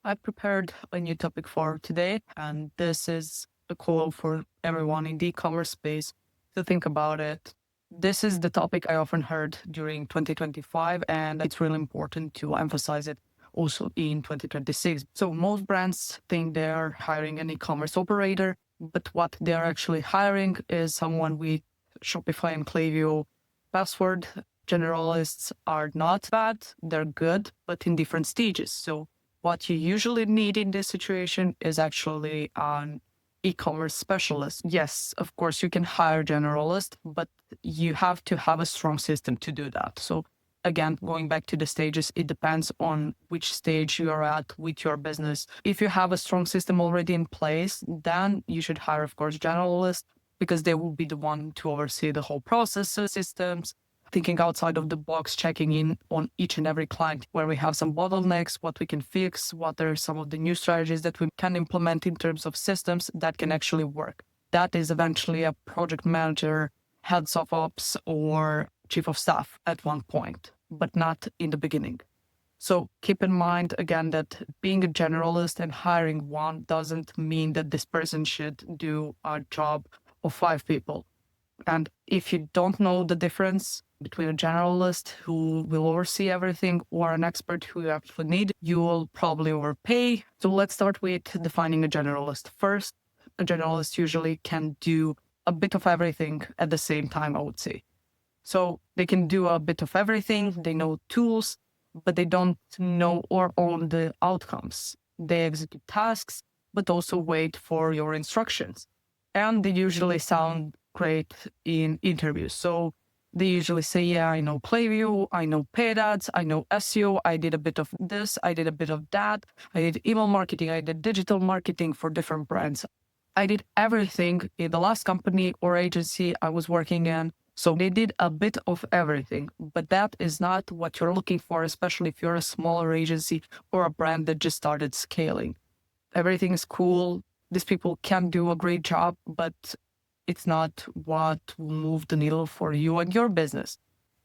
I prepared a new topic for today, and this is a call for everyone in the e-commerce space to think about it. This is the topic I often heard during 2025, and it's really important to emphasize it also in 2026. So most brands think they're hiring an e-commerce operator, but what they're actually hiring is someone with Shopify and Klaviyo password. Generalists are not bad, they're good, but in different stages. So what you usually need in this situation is actually an e-commerce specialist. Yes, of course, you can hire generalist, but you have to have a strong system to do that. So again, going back to the stages, it depends on which stage you are at with your business. If you have a strong system already in place, then you should hire, of course, generalist, because they will be the one to oversee the whole process systems, thinking outside of the box, checking in on each and every client where we have some bottlenecks, what we can fix, what are some of the new strategies that we can implement in terms of systems that can actually work. That is eventually a project manager, heads of ops, or chief of staff at one point, but not in the beginning. So keep in mind, again, that being a generalist and hiring one doesn't mean that this person should do a job of 5 people. And if you don't know the difference between a generalist who will oversee everything or an expert who you actually need, you will probably overpay. So let's start with defining a generalist. First, a generalist usually can do a bit of everything at the same time, I would say. So they can do a bit of everything. They know tools, but they don't know or own the outcomes. They execute tasks, but also wait for your instructions. And they usually sound great in interviews. So they usually say, yeah, I know Klaviyo, I know paid ads, I know SEO, I did a bit of this, I did a bit of that, I did email marketing, I did digital marketing for different brands. I did everything in the last company or agency I was working in. So they did a bit of everything, but that is not what you're looking for, especially if you're a smaller agency or a brand that just started scaling. Everything is cool. These people can do a great job, but it's not what will move the needle for you and your business.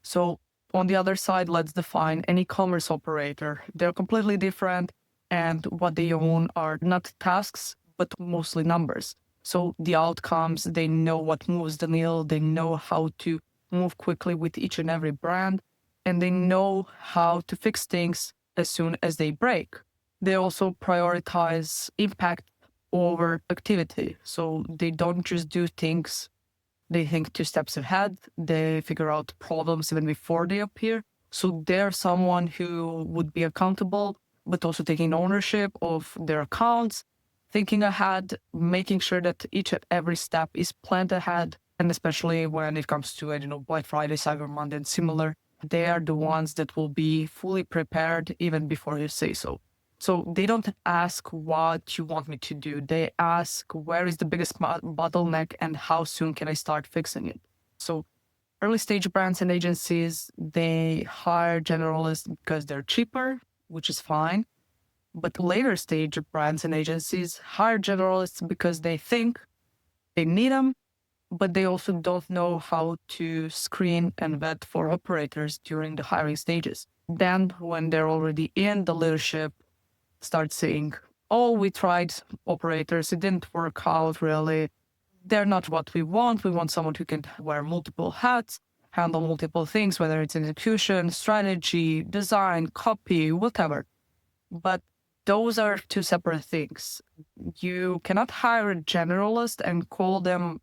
So on the other side, let's define an e-commerce operator. They're completely different, and what they own are not tasks, but mostly numbers. So the outcomes, they know what moves the needle, they know how to move quickly with each and every brand, and they know how to fix things as soon as they break. They also prioritize impact over activity. So they don't just do things, they think 2 steps ahead, they figure out problems even before they appear. So they're someone who would be accountable, but also taking ownership of their accounts, thinking ahead, making sure that each and every step is planned ahead. And especially when it comes to, Black Friday, Cyber Monday, and similar, they are the ones that will be fully prepared even before you say so. So they don't ask what you want me to do. They ask where is the biggest bottleneck and how soon can I start fixing it. So early stage brands and agencies, they hire generalists because they're cheaper, which is fine. But later stage brands and agencies hire generalists because they think they need them, but they also don't know how to screen and vet for operators during the hiring stages. Then when they're already in, the leadership start saying, oh, we tried operators, it didn't work out really. They're not what we want. We want someone who can wear multiple hats, handle multiple things, whether it's execution, strategy, design, copy, whatever. But those are 2 separate things. You cannot hire a generalist and call them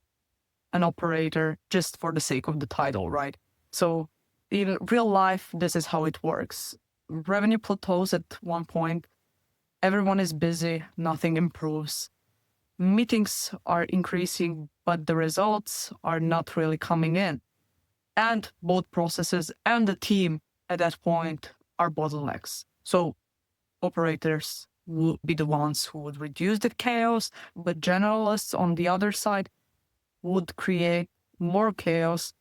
an operator just for the sake of the title, right? So in real life, this is how it works. Revenue plateaus at one point. Everyone is busy, nothing improves. Meetings are increasing, but the results are not really coming in. And both processes and the team at that point are bottlenecks. So operators will be the ones who would reduce the chaos, but generalists on the other side would create more chaos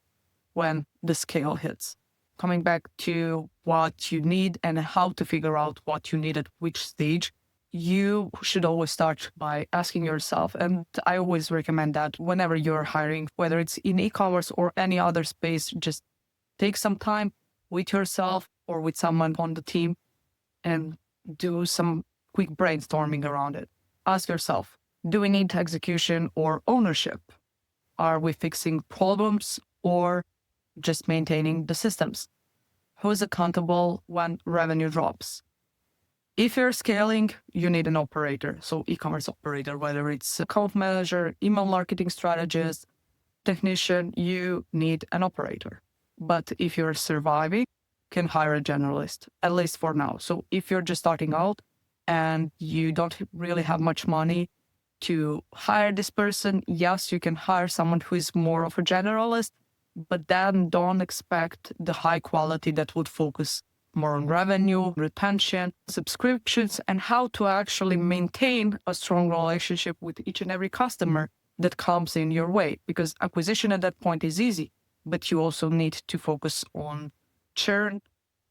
when the scale hits. Coming back to what you need and how to figure out what you need at which stage, you should always start by asking yourself, and I always recommend that whenever you're hiring, whether it's in e-commerce or any other space, just take some time with yourself or with someone on the team and do some quick brainstorming around it. Ask yourself, do we need execution or ownership? Are we fixing problems or just maintaining the systems? Who's accountable when revenue drops? If you're scaling, you need an operator. So e-commerce operator, whether it's account manager, email marketing strategist, technician, you need an operator. But if you're surviving, you can hire a generalist, at least for now. So if you're just starting out and you don't really have much money to hire this person, yes, you can hire someone who is more of a generalist, but then don't expect the high quality that would focus more on revenue, retention, subscriptions, and how to actually maintain a strong relationship with each and every customer that comes in your way. Because acquisition at that point is easy, but you also need to focus on churn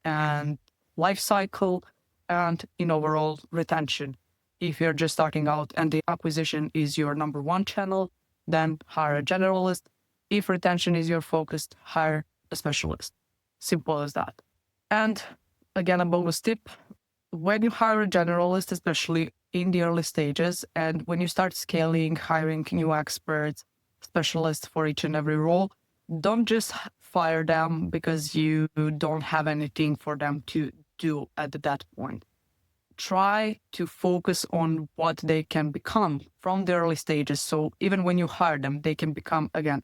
and life cycle and in overall retention. If you're just starting out and the acquisition is your number one channel, then hire a generalist. If retention is your focus, hire a specialist. Simple as that. And again, a bonus tip, when you hire a generalist, especially in the early stages, and when you start scaling, hiring new experts, specialists for each and every role, don't just fire them because you don't have anything for them to do at that point. Try to focus on what they can become from the early stages. So even when you hire them, they can become, again,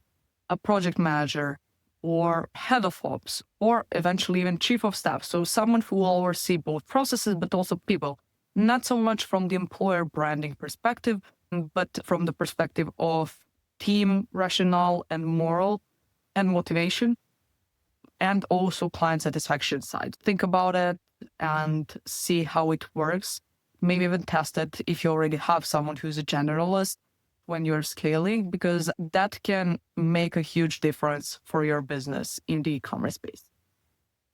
a project manager or head of ops, or eventually even chief of staff. So someone who will oversee both processes, but also people. Not so much from the employer branding perspective, but from the perspective of team rationale and moral and motivation, and also client satisfaction side. Think about it and see how it works. Maybe even test it if you already have someone who's a generalist when you're scaling, because that can make a huge difference for your business in the e-commerce space.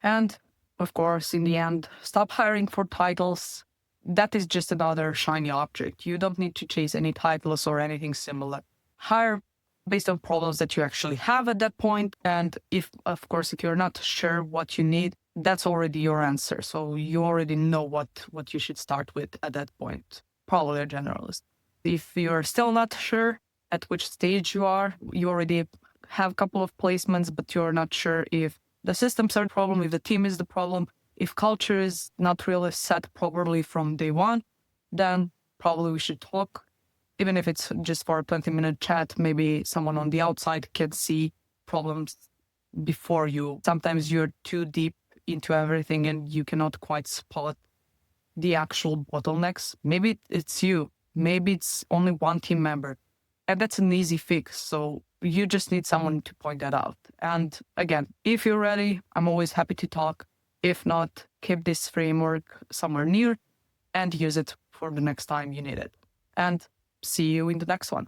And of course, in the end, stop hiring for titles. That is just another shiny object. You don't need to chase any titles or anything similar. Hire based on problems that you actually have at that point. And if you're not sure what you need, that's already your answer. So you already know what you should start with at that point. Probably a generalist. If you're still not sure at which stage you are, you already have a couple of placements, but you're not sure if the systems are the problem, if the team is the problem, if culture is not really set properly from day one, then probably we should talk. Even if it's just for a 20-minute chat, maybe someone on the outside can see problems before you. Sometimes you're too deep into everything and you cannot quite spot the actual bottlenecks. Maybe it's you. Maybe it's only one team member, and that's an easy fix. So you just need someone to point that out. And again, if you're ready, I'm always happy to talk. If not, keep this framework somewhere near and use it for the next time you need it. And see you in the next one.